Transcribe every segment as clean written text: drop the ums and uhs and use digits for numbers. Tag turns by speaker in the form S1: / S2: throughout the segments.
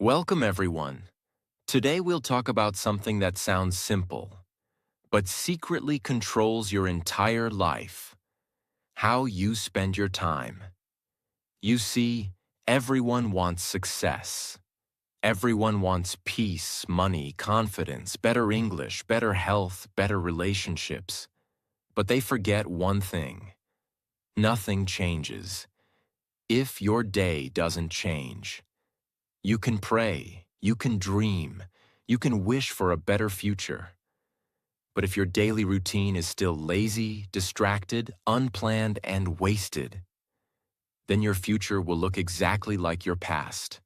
S1: Welcome, everyone. Today we'll talk about something that sounds simple, but secretly controls your entire life: how you spend your time. You see, everyone wants success. Everyone wants peace, money, confidence, better English, better health, better relationships. But they forget one thing: nothing changes if your day doesn't change. You can pray, you can dream, you can wish for a better future. But if your daily routine is still lazy, distracted, unplanned, and wasted, then your future will look exactly like your past.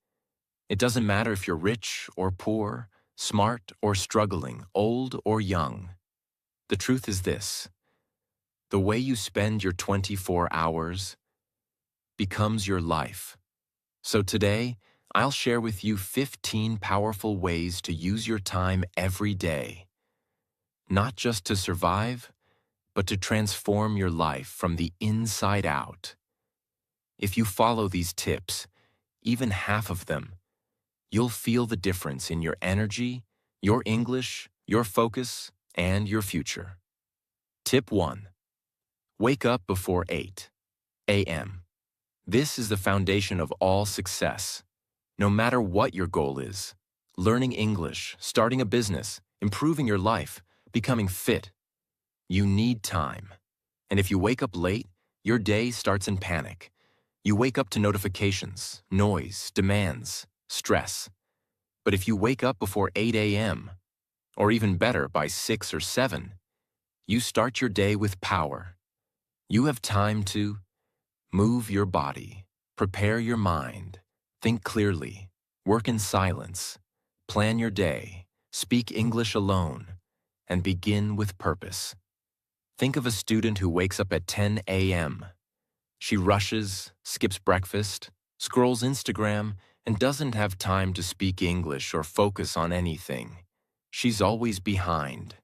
S1: It doesn't matter if you're rich or poor, smart or struggling, old or young. The truth is this: the way you spend your 24 hours becomes your life. So today, I'll share with you 15 powerful ways to use your time every day, not just to survive, but to transform your life from the inside out. If you follow these tips, even half of them, you'll feel the difference in your energy, your English, your focus, and your future. Tip 1. Wake up before 8 a.m. This is the foundation of all success. No matter what your goal is: learning English, starting a business, improving your life, becoming fit, you need time. And if you wake up late, your day starts in panic. You wake up to notifications, noise, demands, stress. But if you wake up before 8 a.m., or even better, by 6 or 7, you start your day with power. You have time to move your body, prepare your mind, think clearly, work in silence, plan your day, speak English alone, and begin with purpose. Think of a student who wakes up at 10 a.m. She rushes, skips breakfast, scrolls Instagram, and doesn't have time to speak English or focus on anything. She's always behind.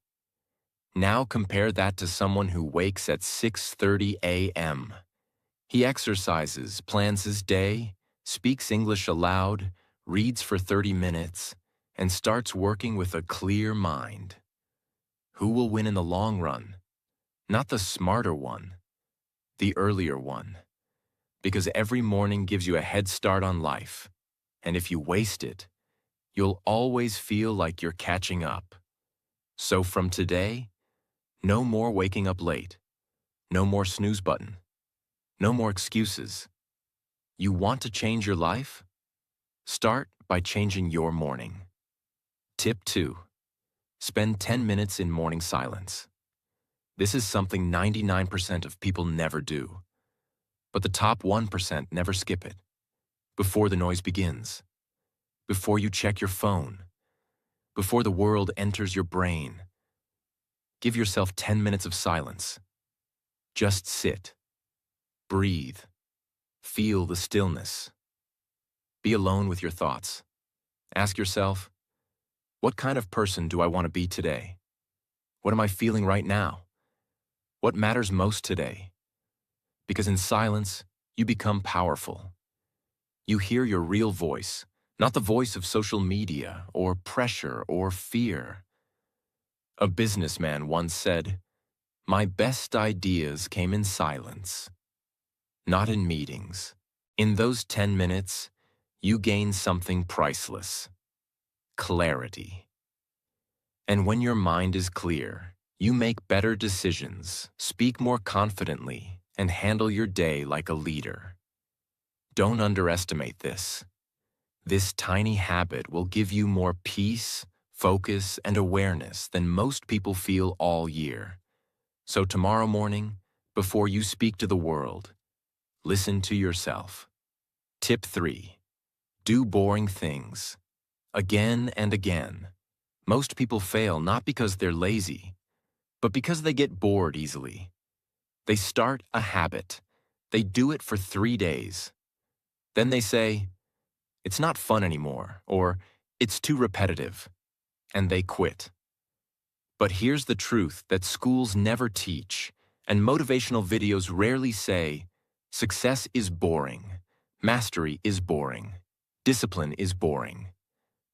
S1: Now compare that to someone who wakes at 6:30 a.m. He exercises, plans his day, speaks English aloud, reads for 30 minutes, and starts working with a clear mind. Who will win in the long run? Not the smarter one, the earlier one. Because every morning gives you a head start on life. And if you waste it, you'll always feel like you're catching up. So from today, no more waking up late. No more snooze button. No more excuses. You want to change your life? Start by changing your morning. Tip 2. Spend 10 minutes in morning silence. This is something 99% of people never do. But the top 1% never skip it. Before the noise begins. Before you check your phone. Before the world enters your brain. Give yourself 10 minutes of silence. Just sit. Breathe. Feel the stillness. Be alone with your thoughts. Ask yourself, what kind of person do I want to be today? What am I feeling right now? What matters most today? Because in silence, you become powerful. You hear your real voice, not the voice of social media or pressure or fear. A businessman once said, "My best ideas came in silence, not in meetings." In those 10 minutes, you gain something priceless: clarity. And when your mind is clear, you make better decisions, speak more confidently, and handle your day like a leader. Don't underestimate this. This tiny habit will give you more peace, focus, and awareness than most people feel all year. So tomorrow morning, before you speak to the world, listen to yourself. Tip 3. Do boring things. Again and again. Most people fail not because they're lazy, but because they get bored easily. They start a habit. They do it for 3 days. Then they say, "It's not fun anymore," or "It's too repetitive," and they quit. But here's the truth that schools never teach, and motivational videos rarely say: success is boring, mastery is boring, discipline is boring.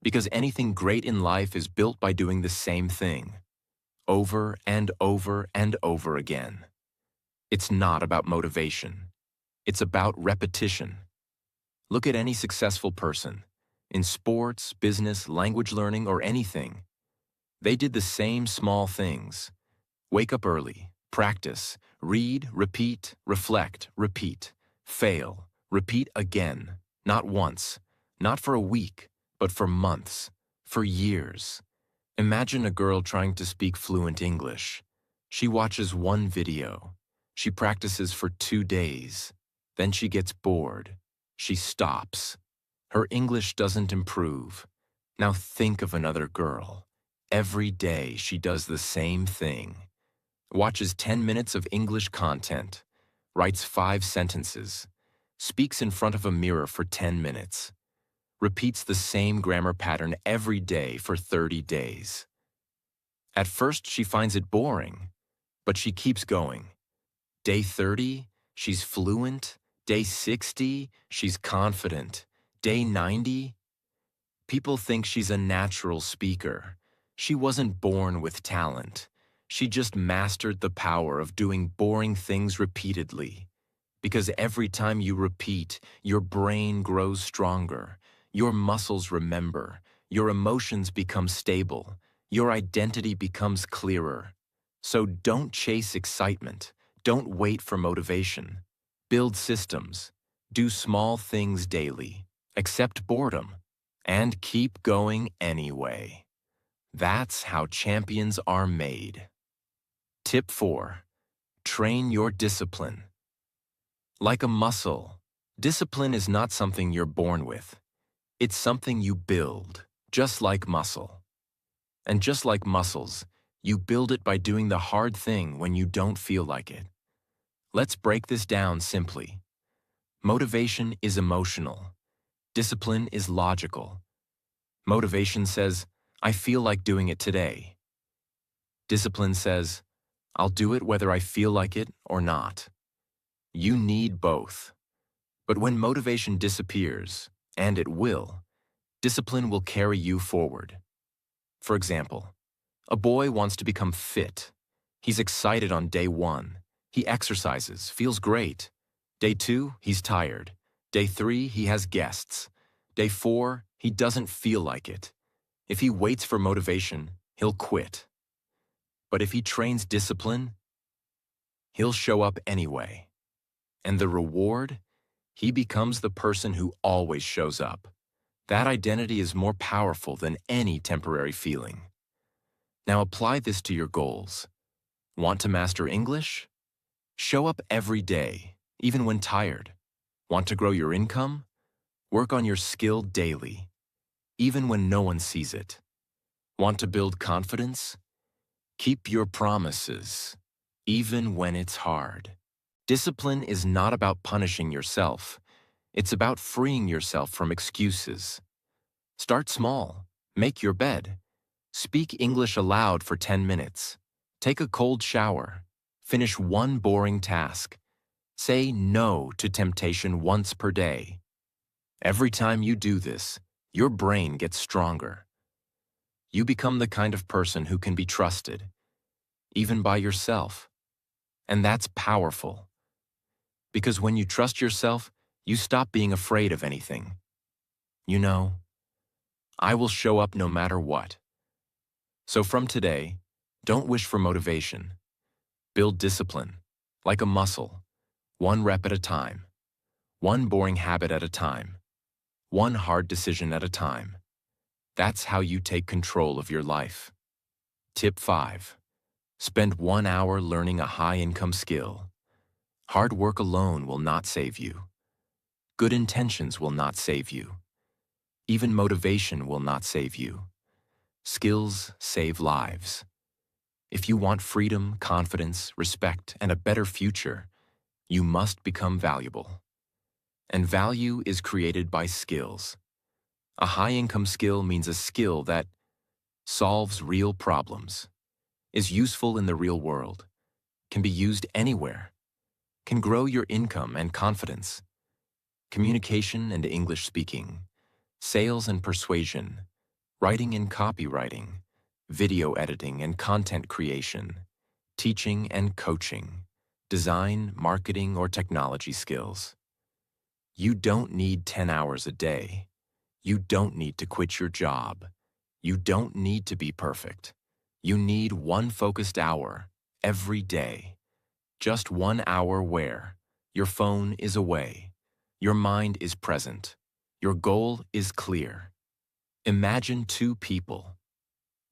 S1: Because anything great in life is built by doing the same thing, over and over and over again. It's not about motivation. It's about repetition. Look at any successful person. In sports, business, language learning, or anything, they did the same small things. Wake up early, practice, read, repeat, reflect, repeat, fail, repeat again, not once, not for a week, but for months, for years. Imagine a girl trying to speak fluent English. She watches one video. She practices for 2 days. Then she gets bored. She stops. Her English doesn't improve. Now think of another girl. Every day she does the same thing. Watches 10 minutes of English content. Writes 5 sentences. Speaks in front of a mirror for 10 minutes. Repeats the same grammar pattern every day for 30 days. At first, she finds it boring, but she keeps going. Day 30, she's fluent. Day 60, she's confident. Day 90, people think she's a natural speaker. She wasn't born with talent. She just mastered the power of doing boring things repeatedly. Because every time you repeat, your brain grows stronger. Your muscles remember, your emotions become stable, your identity becomes clearer. So don't chase excitement, don't wait for motivation. Build systems, do small things daily, accept boredom, and keep going anyway. That's how champions are made. Tip 4. Train your discipline. Like a muscle, discipline is not something you're born with. It's something you build, just like muscle. And just like muscles, you build it by doing the hard thing when you don't feel like it. Let's break this down simply. Motivation is emotional. Discipline is logical. Motivation says, I feel like doing it today. Discipline says, I'll do it whether I feel like it or not. You need both. But when motivation disappears, and it will, discipline will carry you forward. For example, a boy wants to become fit. He's excited on day 1. He exercises, feels great. Day 2, he's tired. Day 3, he has guests. Day 4, he doesn't feel like it. If he waits for motivation, he'll quit. But if he trains discipline, he'll show up anyway. And the reward? He becomes the person who always shows up. That identity is more powerful than any temporary feeling. Now apply this to your goals. Want to master English? Show up every day, even when tired. Want to grow your income? Work on your skill daily, even when no one sees it. Want to build confidence? Keep your promises, even when it's hard. Discipline is not about punishing yourself. It's about freeing yourself from excuses. Start small. Make your bed. Speak English aloud for 10 minutes. Take a cold shower. Finish one boring task. Say no to temptation once per day. Every time you do this, your brain gets stronger. You become the kind of person who can be trusted, even by yourself. And that's powerful. Because when you trust yourself, you stop being afraid of anything. You know, I will show up no matter what. So from today, don't wish for motivation. Build discipline, like a muscle, 1 rep at a time, 1 boring habit at a time, 1 hard decision at a time. That's how you take control of your life. Tip 5. Spend 1 hour learning a high-income skill. Hard work alone will not save you. Good intentions will not save you. Even motivation will not save you. Skills save lives. If you want freedom, confidence, respect, and a better future, you must become valuable. And value is created by skills. A high-income skill means a skill that solves real problems, is useful in the real world, can be used anywhere, can grow your income and confidence. Communication and English speaking, sales and persuasion, writing and copywriting, video editing and content creation, teaching and coaching, design, marketing, or technology skills. You don't need 10 hours a day. You don't need to quit your job. You don't need to be perfect. You need one focused hour every day. Just 1 hour where your phone is away, your mind is present, your goal is clear. Imagine two people.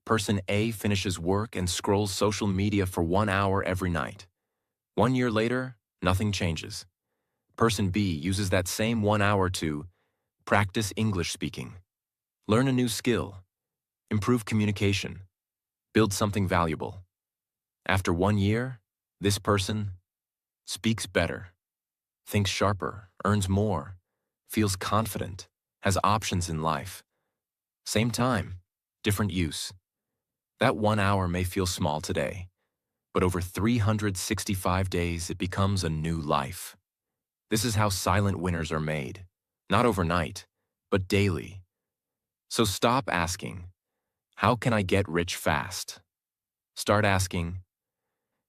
S1: Person A finishes work and scrolls social media for 1 hour every night. 1 year later, nothing changes. Person B uses that same 1 hour to practice English speaking, learn a new skill, improve communication, build something valuable. After 1 year, this person speaks better, thinks sharper, earns more, feels confident, has options in life. Same time, different use. That 1 hour may feel small today, but over 365 days it becomes a new life. This is how silent winners are made, not overnight, but daily. So stop asking, how can I get rich fast? Start asking,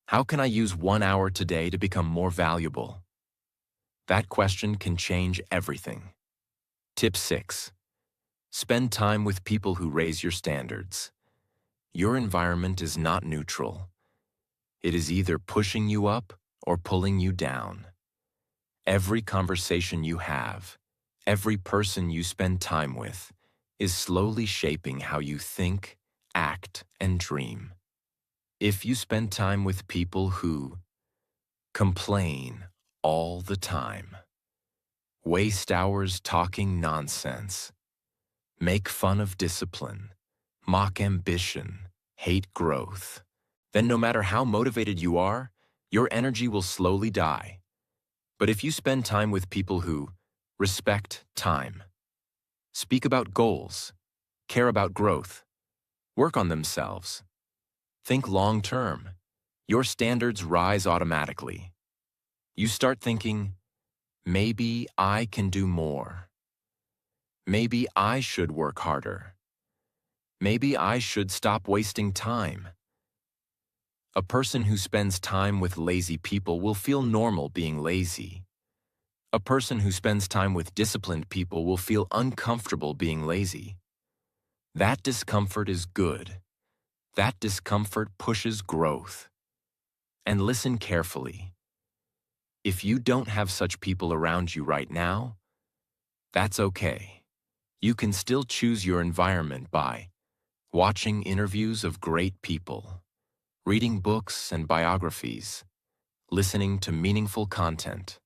S1: how can I use 1 hour today to become more valuable? That question can change everything. Tip 6. Spend time with people who raise your standards. Your environment is not neutral. It is either pushing you up or pulling you down. Every conversation you have, every person you spend time with, is slowly shaping how you think, act, and dream. If you spend time with people who complain all the time, waste hours talking nonsense, make fun of discipline, mock ambition, hate growth, then no matter how motivated you are, your energy will slowly die. But if you spend time with people who respect time, speak about goals, care about growth, work on themselves, think long-term, your standards rise automatically. You start thinking, maybe I can do more. Maybe I should work harder. Maybe I should stop wasting time. A person who spends time with lazy people will feel normal being lazy. A person who spends time with disciplined people will feel uncomfortable being lazy. That discomfort is good. That discomfort pushes growth. And listen carefully. If you don't have such people around you right now, that's okay. You can still choose your environment by watching interviews of great people, reading books and biographies, listening to meaningful content,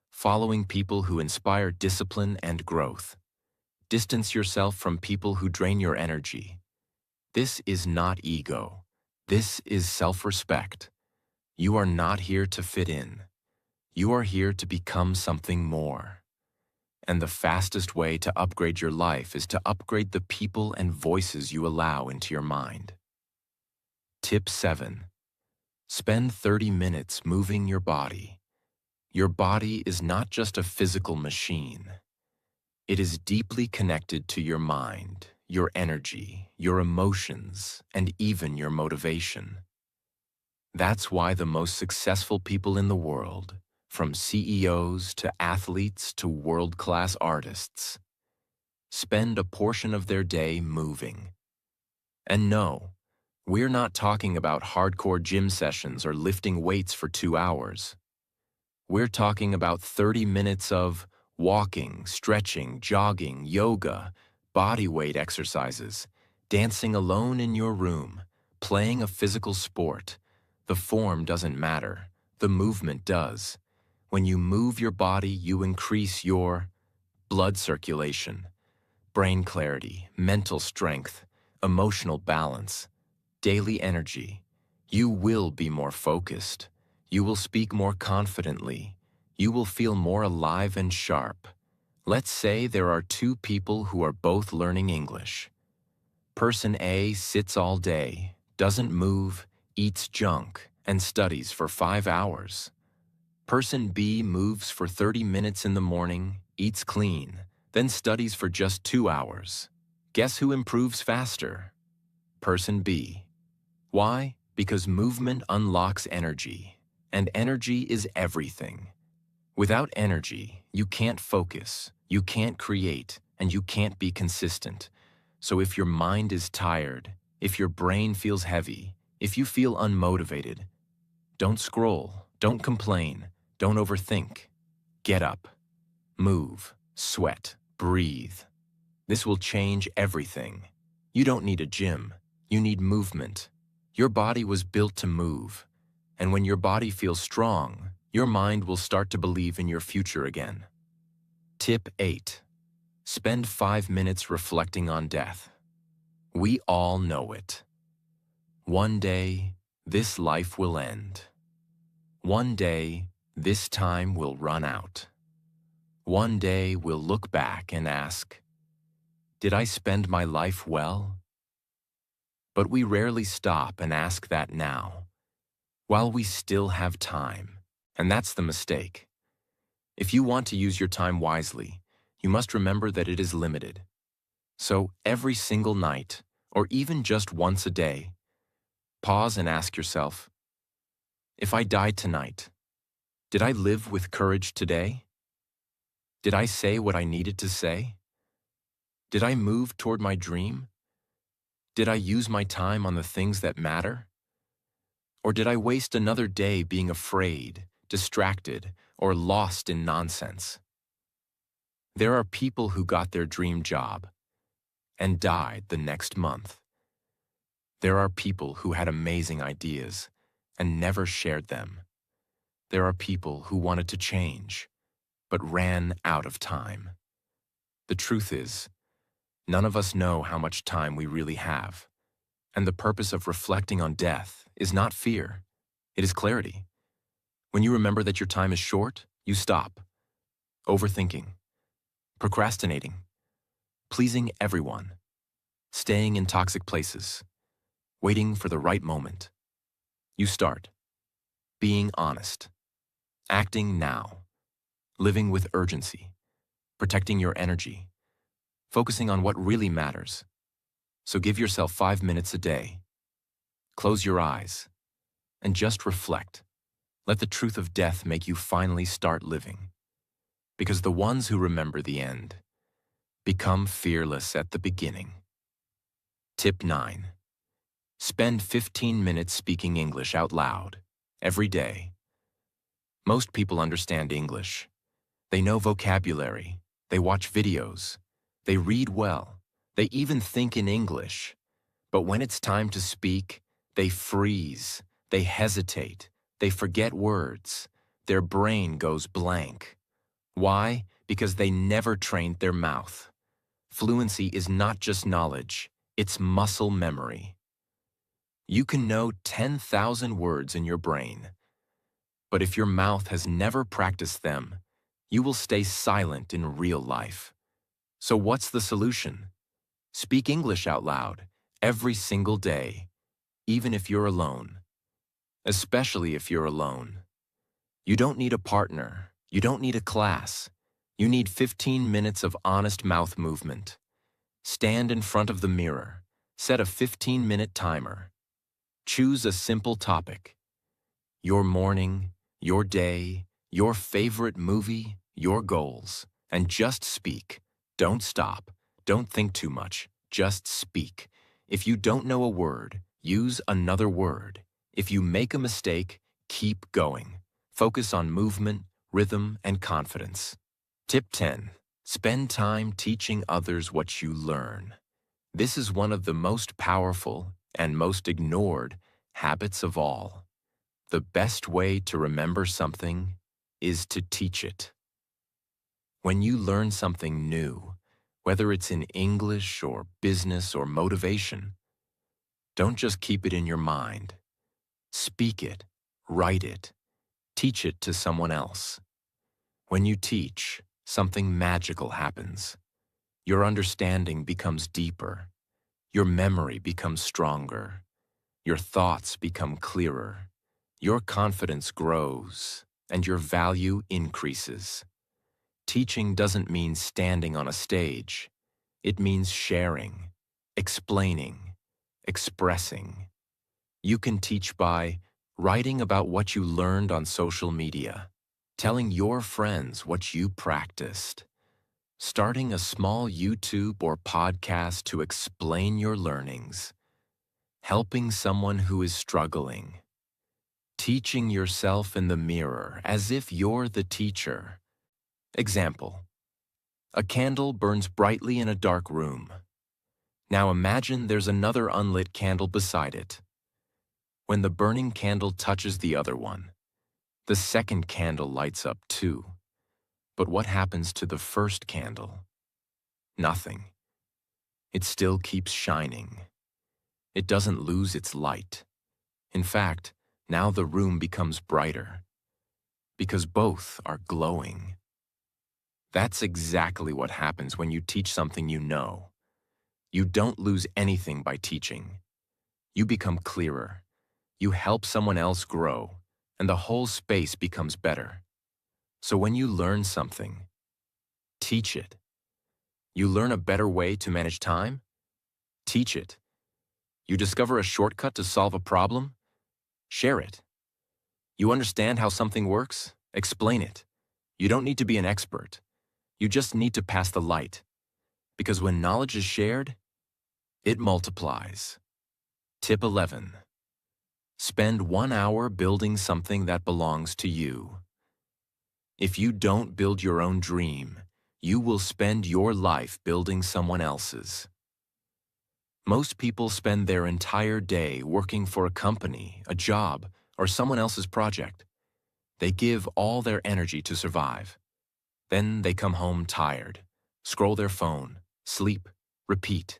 S1: following people who inspire discipline and growth. Distance yourself from people who drain your energy. This is not ego. This is self-respect. You are not here to fit in. You are here to become something more. And the fastest way to upgrade your life is to upgrade the people and voices you allow into your mind. Tip 7. Spend 30 minutes moving your body. Your body is not just a physical machine. It is deeply connected to your mind, your energy, your emotions, and even your motivation. That's why the most successful people in the world, from CEOs to athletes to world-class artists, spend a portion of their day moving. And no, we're not talking about hardcore gym sessions or lifting weights for 2 hours. We're talking about 30 minutes of walking, stretching, jogging, yoga, body weight exercises, dancing alone in your room, playing a physical sport. The form doesn't matter. The movement does. When you move your body, you increase your blood circulation, brain clarity, mental strength, emotional balance, daily energy. You will be more focused. You will speak more confidently. You will feel more alive and sharp. Let's say there are two people who are both learning English. Person A sits all day, doesn't move, eats junk, and studies for 5 hours. Person B moves for 30 minutes in the morning, eats clean, then studies for just 2 hours. Guess who improves faster? Person B. Why? Because movement unlocks energy, and energy is everything. Without energy, you can't focus, you can't create, and you can't be consistent. So if your mind is tired, if your brain feels heavy, if you feel unmotivated, don't scroll, don't complain, don't overthink. Get up, move, sweat, breathe. This will change everything. You don't need a gym, you need movement. Your body was built to move, and when your body feels strong, your mind will start to believe in your future again. Tip 8. Spend 5 minutes reflecting on death. We all know it. One day, this life will end. One day, this time will run out. One day, we'll look back and ask, did I spend my life well? But we rarely stop and ask that now, while we still have time, and that's the mistake. If you want to use your time wisely, you must remember that it is limited. So every single night, or even just once a day, pause and ask yourself, if I died tonight, did I live with courage today? Did I say what I needed to say? Did I move toward my dream? Did I use my time on the things that matter? Or did I waste another day being afraid, distracted, or lost in nonsense? There are people who got their dream job and died the next month. There are people who had amazing ideas and never shared them. There are people who wanted to change, but ran out of time. The truth is, none of us know how much time we really have, and the purpose of reflecting on death is not fear, it is clarity. When you remember that your time is short, you stop. Overthinking, procrastinating, pleasing everyone, staying in toxic places, waiting for the right moment. You start being honest, acting now, living with urgency, protecting your energy, focusing on what really matters. So give yourself 5 minutes a day. Close your eyes and just reflect. Let the truth of death make you finally start living. Because the ones who remember the end become fearless at the beginning. Tip 9. Spend 15 minutes speaking English out loud every day. Most people understand English. They know vocabulary. They watch videos. They read well. They even think in English. But when it's time to speak, they freeze. They hesitate. They forget words. Their brain goes blank. Why? Because they never trained their mouth. Fluency is not just knowledge, it's muscle memory. You can know 10,000 words in your brain, but if your mouth has never practiced them, you will stay silent in real life. So what's the solution? Speak English out loud every single day, even if you're alone. Especially if you're alone. You don't need a partner. You don't need a class. You need 15 minutes of honest mouth movement. Stand in front of the mirror. Set a 15-minute timer. Choose a simple topic. Your morning, your day, your favorite movie, your goals. And just speak. Don't stop. Don't think too much. Just speak. If you don't know a word, use another word. If you make a mistake, keep going. Focus on movement, rhythm, and confidence. Tip 10. Spend time teaching others what you learn. This is one of the most powerful and most ignored habits of all. The best way to remember something is to teach it. When you learn something new, whether it's in English or business or motivation, don't just keep it in your mind. Speak it, write it, teach it to someone else. When you teach, something magical happens. Your understanding becomes deeper. Your memory becomes stronger. Your thoughts become clearer. Your confidence grows, and your value increases. Teaching doesn't mean standing on a stage. It means sharing, explaining, expressing. You can teach by writing about what you learned on social media, telling your friends what you practiced, starting a small YouTube or podcast to explain your learnings, helping someone who is struggling, teaching yourself in the mirror as if you're the teacher. Example: a candle burns brightly in a dark room. Now imagine there's another unlit candle beside it. When the burning candle touches the other one, the second candle lights up too. But what happens to the first candle? Nothing. It still keeps shining. It doesn't lose its light. In fact, now the room becomes brighter, because both are glowing. That's exactly what happens when you teach something you know. You don't lose anything by teaching. You become clearer. You help someone else grow, and the whole space becomes better. So when you learn something, teach it. You learn a better way to manage time? Teach it. You discover a shortcut to solve a problem? Share it. You understand how something works? Explain it. You don't need to be an expert. You just need to pass the light. Because when knowledge is shared, it multiplies. Tip 11. Spend 1 hour building something that belongs to you. If you don't build your own dream, you will spend your life building someone else's. Most people spend their entire day working for a company, a job, or someone else's project. They give all their energy to survive. Then they come home tired, scroll their phone, sleep, repeat.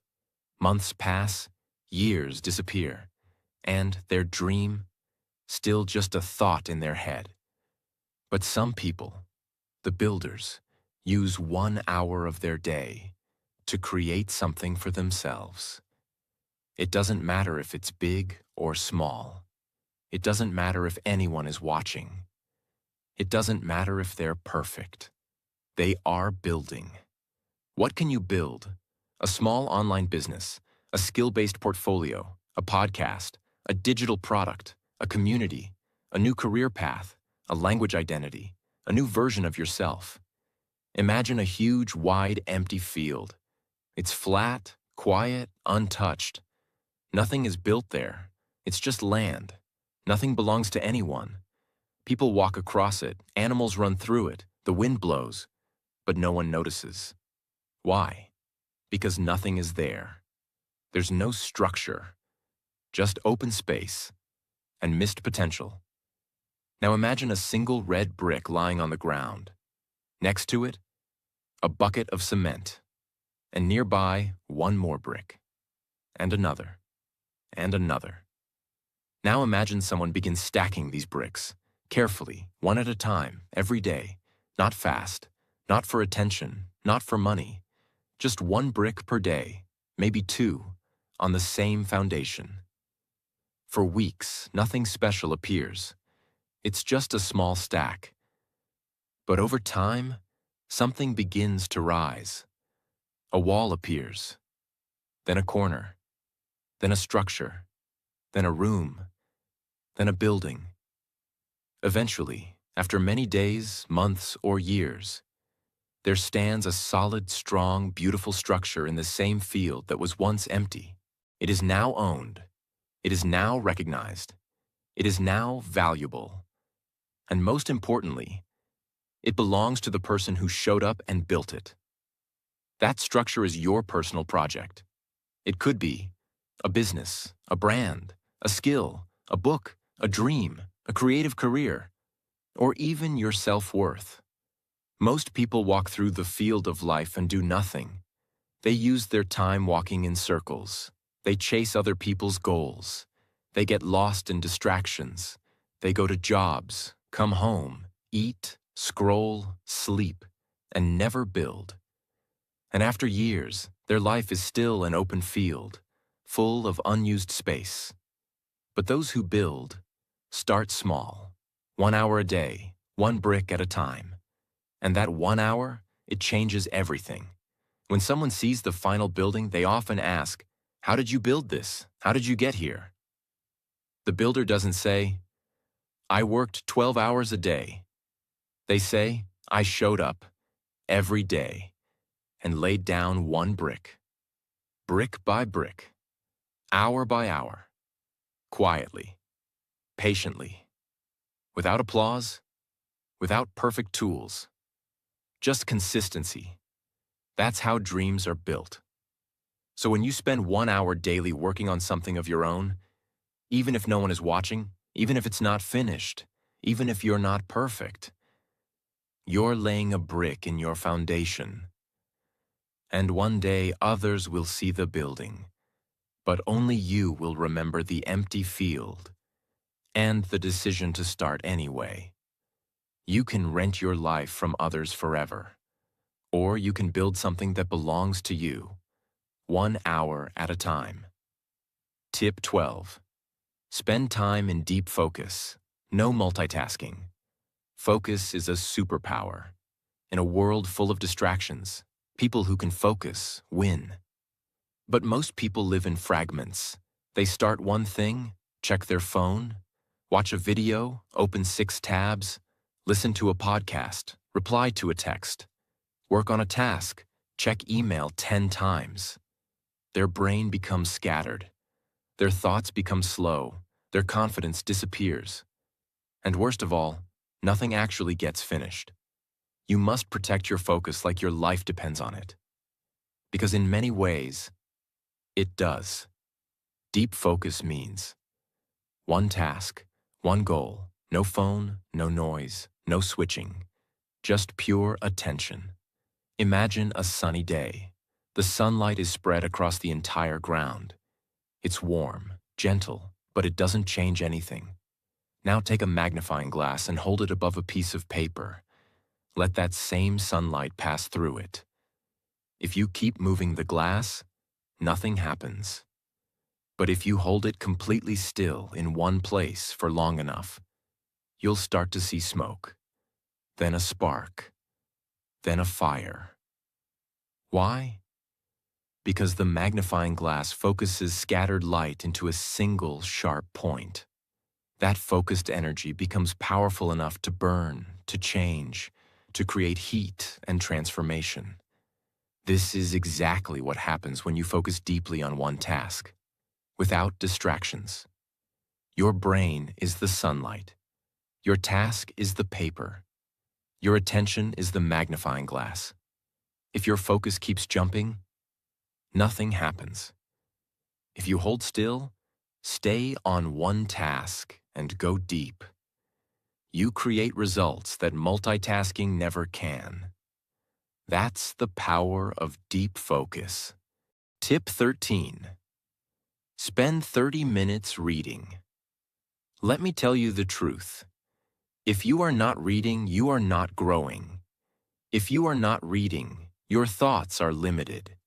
S1: Months pass, years disappear, and their dream, still just a thought in their head. But some people, the builders, use 1 hour of their day to create something for themselves. It doesn't matter if it's big or small. It doesn't matter if anyone is watching. It doesn't matter if they're perfect. They are building. What can you build? A small online business, a skill-based portfolio, a podcast, a digital product, a community, a new career path, a language identity, a new version of yourself. Imagine a huge, wide, empty field. It's flat, quiet, untouched. Nothing is built there. It's just land. Nothing belongs to anyone. People walk across it, animals run through it, the wind blows, but no one notices. Why? Because nothing is there. There's no structure, just open space and missed potential. Now imagine a single red brick lying on the ground. Next to it, a bucket of cement, and nearby, one more brick, and another, and another. Now imagine someone begins stacking these bricks, carefully, one at a time, every day, not fast, not for attention, not for money, just one brick per day, maybe two, on the same foundation. For weeks, nothing special appears. It's just a small stack. But over time, something begins to rise. A wall appears, then a corner, then a structure, then a room, then a building. Eventually, after many days, months, or years, there stands a solid, strong, beautiful structure in the same field that was once empty. It is now owned. It is now recognized. It is now valuable. And most importantly, it belongs to the person who showed up and built it. That structure is your personal project. It could be a business, a brand, a skill, a book, a dream, a creative career, or even your self-worth. Most people walk through the field of life and do nothing. They use their time walking in circles. They chase other people's goals. They get lost in distractions. They go to jobs, come home, eat, scroll, sleep, and never build. And after years, their life is still an open field, full of unused space. But those who build start small, 1 hour a day, one brick at a time. And that 1 hour, it changes everything. When someone sees the final building, they often ask, "How did you build this? How did you get here?" The builder doesn't say, "I worked 12 hours a day." They say, "I showed up every day and laid down one brick, brick by brick, hour by hour, quietly, patiently, without applause, without perfect tools, just consistency." That's how dreams are built. So when you spend 1 hour daily working on something of your own, even if no one is watching, even if it's not finished, even if you're not perfect, you're laying a brick in your foundation. And one day others will see the building, but only you will remember the empty field and the decision to start anyway. You can rent your life from others forever, or you can build something that belongs to you, 1 hour at a time. Tip 12. Spend time in deep focus. No multitasking. Focus is a superpower. In a world full of distractions, people who can focus win. But most people live in fragments. They start one thing, check their phone, watch a video, open 6 tabs, listen to a podcast, reply to a text, work on a task, check email 10 times. Their brain becomes scattered. Their thoughts become slow. Their confidence disappears. And worst of all, nothing actually gets finished. You must protect your focus like your life depends on it. Because in many ways, it does. Deep focus means one task, one goal, no phone, no noise, no switching, just pure attention. Imagine a sunny day. The sunlight is spread across the entire ground. It's warm, gentle, but it doesn't change anything. Now take a magnifying glass and hold it above a piece of paper. Let that same sunlight pass through it. If you keep moving the glass, nothing happens. But if you hold it completely still in one place for long enough, you'll start to see smoke, then a spark, then a fire. Why? Because the magnifying glass focuses scattered light into a single sharp point. That focused energy becomes powerful enough to burn, to change, to create heat and transformation. This is exactly what happens when you focus deeply on one task, without distractions. Your brain is the sunlight. Your task is the paper. Your attention is the magnifying glass. If your focus keeps jumping, nothing happens. If you hold still, stay on one task and go deep. You create results that multitasking never can. That's the power of deep focus. Tip 13. Spend 30 minutes reading. Let me tell you the truth. If you are not reading, you are not growing. If you are not reading, your thoughts are limited.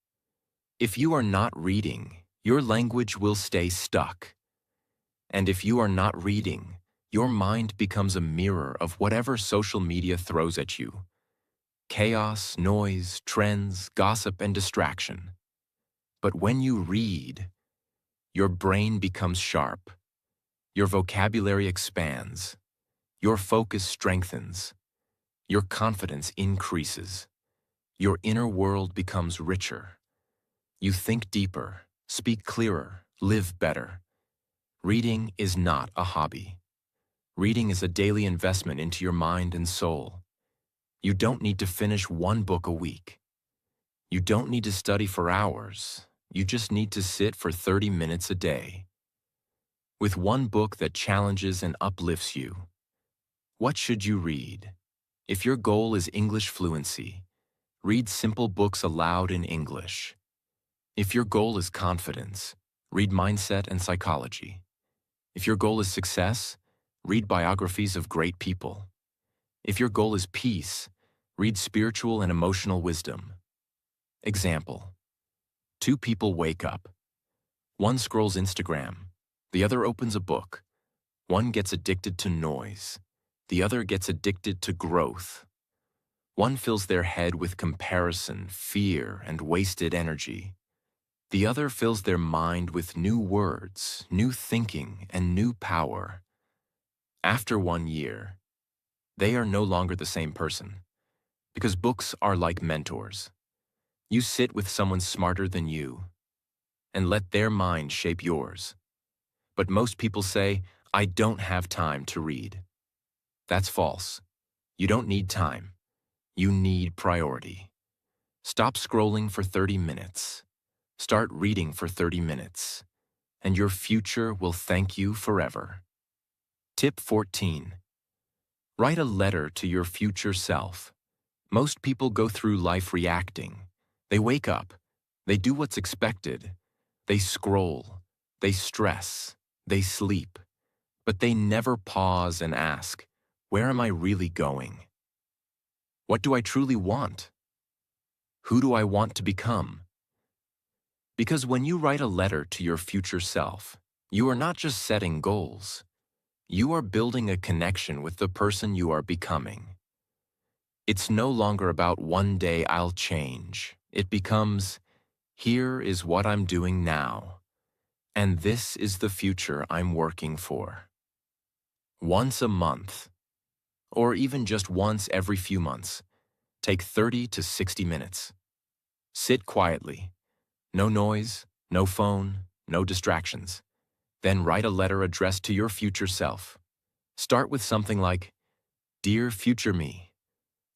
S1: If you are not reading, your language will stay stuck. And if you are not reading, your mind becomes a mirror of whatever social media throws at you. Chaos, noise, trends, gossip, and distraction. But when you read, your brain becomes sharp. Your vocabulary expands. Your focus strengthens. Your confidence increases. Your inner world becomes richer. You think deeper, speak clearer, live better. Reading is not a hobby. Reading is a daily investment into your mind and soul. You don't need to finish one book a week. You don't need to study for hours. You just need to sit for 30 minutes a day. With one book that challenges and uplifts you. What should you read? If your goal is English fluency, read simple books aloud in English. If your goal is confidence, read Mindset and Psychology. If your goal is success, read biographies of great people. If your goal is peace, read spiritual and emotional wisdom. Example: 2 people wake up. One scrolls Instagram, the other opens a book. One gets addicted to noise, the other gets addicted to growth. One fills their head with comparison, fear, and wasted energy. The other fills their mind with new words, new thinking, and new power. After 1 year, they are no longer the same person, because books are like mentors. You sit with someone smarter than you, and let their mind shape yours. But most people say, "I don't have time to read." That's false. You don't need time. You need priority. Stop scrolling for 30 minutes. Start reading for 30 minutes, and your future will thank you forever. Tip 14. Write a letter to your future self. Most people go through life reacting. They wake up. They do what's expected. They scroll. They stress. They sleep. But they never pause and ask, where am I really going? What do I truly want? Who do I want to become? Because when you write a letter to your future self, you are not just setting goals. You are building a connection with the person you are becoming. It's no longer about one day I'll change. It becomes, here is what I'm doing now, and this is the future I'm working for. Once a month, or even just once every few months, take 30 to 60 minutes. Sit quietly. No noise, no phone, no distractions. Then write a letter addressed to your future self. Start with something like, "Dear future me,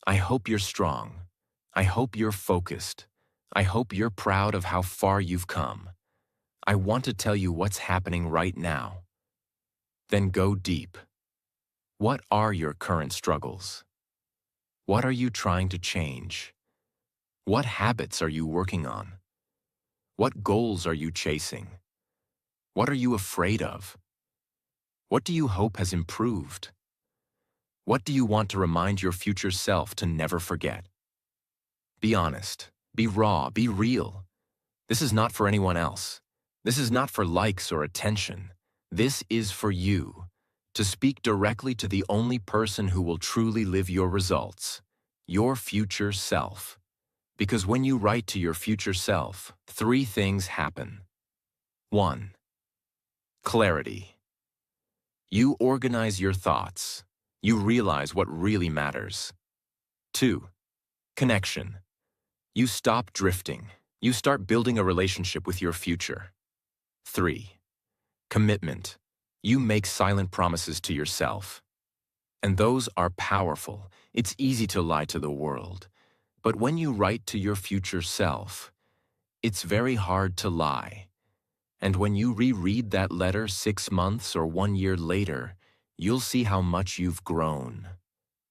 S1: I hope you're strong. I hope you're focused. I hope you're proud of how far you've come. I want to tell you what's happening right now." Then go deep. What are your current struggles? What are you trying to change? What habits are you working on? What goals are you chasing? What are you afraid of? What do you hope has improved? What do you want to remind your future self to never forget? Be honest, be raw, be real. This is not for anyone else. This is not for likes or attention. This is for you, to speak directly to the only person who will truly live your results, your future self. Because when you write to your future self, 3 things happen. 1. Clarity. You organize your thoughts. You realize what really matters. 2. Connection. You stop drifting. You start building a relationship with your future. 3. Commitment. You make silent promises to yourself. And those are powerful. It's easy to lie to the world. But when you write to your future self, it's very hard to lie. And when you reread that letter 6 months or 1 year later, you'll see how much you've grown,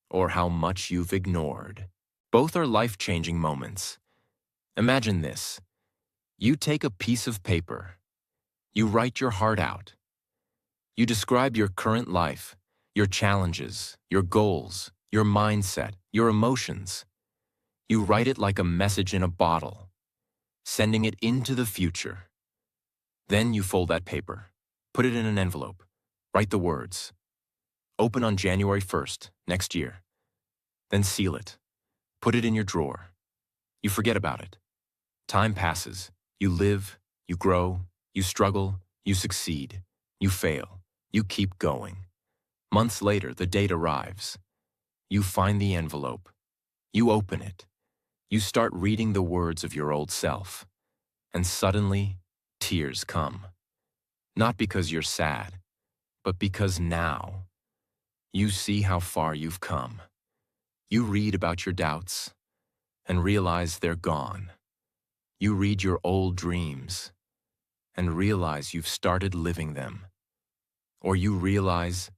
S1: or how much you've ignored. Both are life-changing moments. Imagine this. You take a piece of paper. You write your heart out. You describe your current life, your challenges, your goals, your mindset, your emotions. You write it like a message in a bottle, sending it into the future. Then you fold that paper, put it in an envelope, write the words, "Open on January 1st, next year." Then seal it, put it in your drawer. You forget about it. Time passes. You live, you grow, you struggle, you succeed, you fail, you keep going. Months later, the date arrives. You find the envelope. You open it. You start reading the words of your old self. And suddenly, tears come. Not because you're sad, but because now you see how far you've come. You read about your doubts and realize they're gone. You read your old dreams and realize you've started living them. Or you realize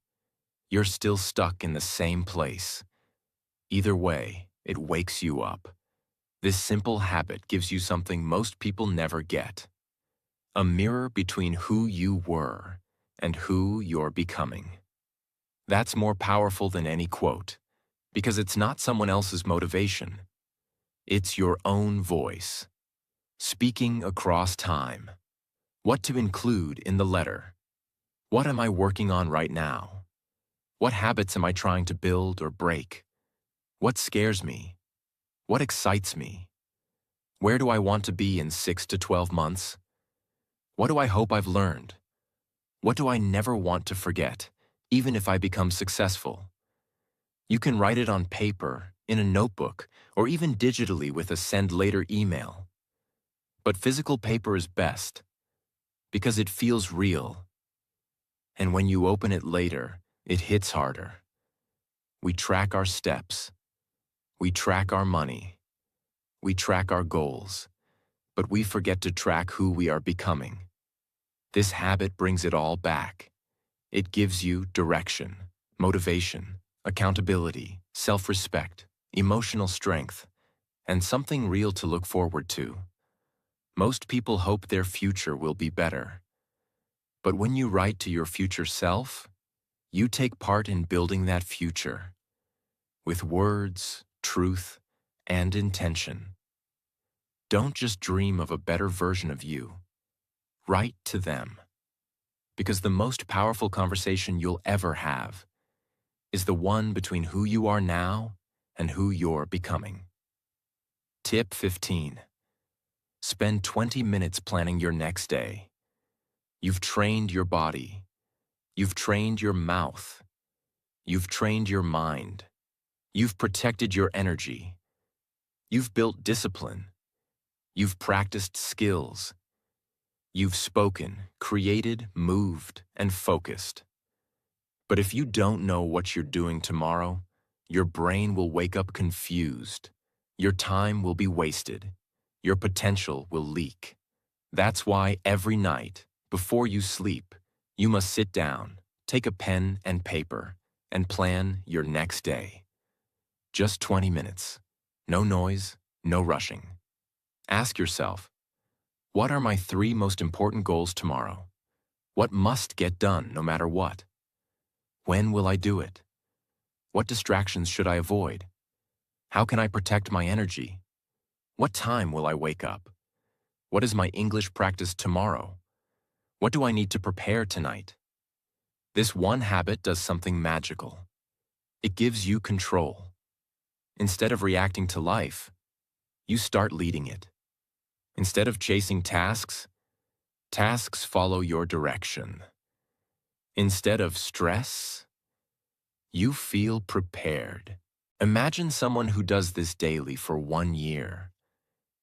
S1: you're still stuck in the same place. Either way, it wakes you up. This simple habit gives you something most people never get: a mirror between who you were and who you're becoming. That's more powerful than any quote, because it's not someone else's motivation. It's your own voice, speaking across time. What to include in the letter? What am I working on right now? What habits am I trying to build or break? What scares me? What excites me? Where do I want to be in 6 to 12 months? What do I hope I've learned? What do I never want to forget, even if I become successful? You can write it on paper, in a notebook, or even digitally with a send later email. But physical paper is best, because it feels real. And when you open it later, it hits harder. We track our steps. We track our money. We track our goals. But we forget to track who we are becoming. This habit brings it all back. It gives you direction, motivation, accountability, self-respect, emotional strength, and something real to look forward to. Most people hope their future will be better. But when you write to your future self, you take part in building that future with words, truth, and intention. Don't just dream of a better version of you. Write to them. Because the most powerful conversation you'll ever have is the one between who you are now and who you're becoming. Tip 15. Spend 20 minutes planning your next day. You've trained your body. You've trained your mouth. You've trained your mind. You've protected your energy. You've built discipline. You've practiced skills. You've spoken, created, moved, and focused. But if you don't know what you're doing tomorrow, your brain will wake up confused. Your time will be wasted. Your potential will leak. That's why every night, before you sleep, you must sit down, take a pen and paper, and plan your next day. Just 20 minutes. No noise, no rushing. Ask yourself, what are my 3 most important goals tomorrow? What must get done no matter what? When will I do it? What distractions should I avoid? How can I protect my energy? What time will I wake up? What is my English practice tomorrow? What do I need to prepare tonight? This one habit does something magical. It gives you control. Instead of reacting to life, you start leading it. Instead of chasing tasks, tasks follow your direction. Instead of stress, you feel prepared. Imagine someone who does this daily for 1 year.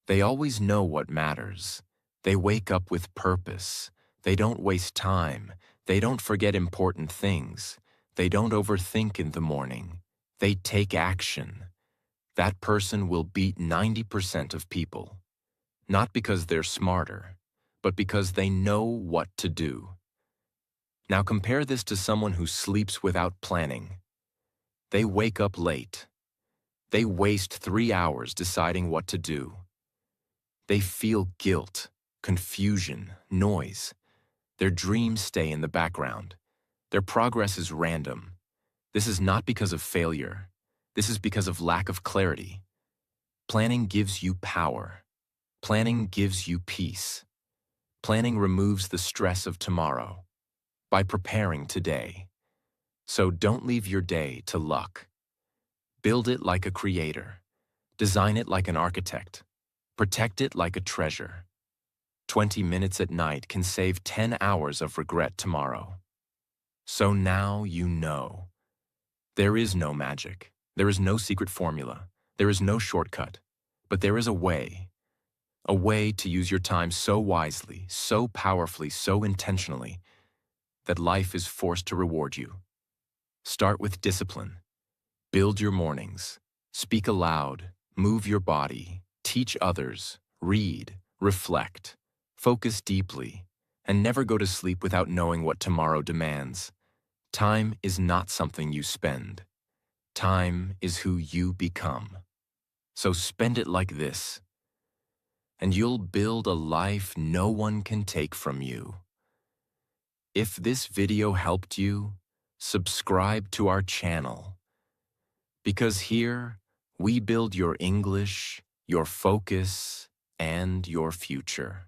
S1: They always know what matters. They wake up with purpose. They don't waste time. They don't forget important things. They don't overthink in the morning. They take action. That person will beat 90% of people. Not because they're smarter, but because they know what to do. Now compare this to someone who sleeps without planning. They wake up late. They waste 3 hours deciding what to do. They feel guilt, confusion, noise. Their dreams stay in the background. Their progress is random. This is not because of failure. This is because of lack of clarity. Planning gives you power. Planning gives you peace. Planning removes the stress of tomorrow by preparing today. So don't leave your day to luck. Build it like a creator. Design it like an architect. Protect it like a treasure. 20 minutes at night can save 10 hours of regret tomorrow. So now you know. There is no magic. There is no secret formula. There is no shortcut. But there is a way. A way to use your time so wisely, so powerfully, so intentionally, that life is forced to reward you. Start with discipline. Build your mornings. Speak aloud. Move your body. Teach others. Read. Reflect. Focus deeply. And never go to sleep without knowing what tomorrow demands. Time is not something you spend. Time is who you become. So spend it like this, and you'll build a life no one can take from you. If this video helped you, subscribe to our channel. Because here, we build your English, your focus, and your future.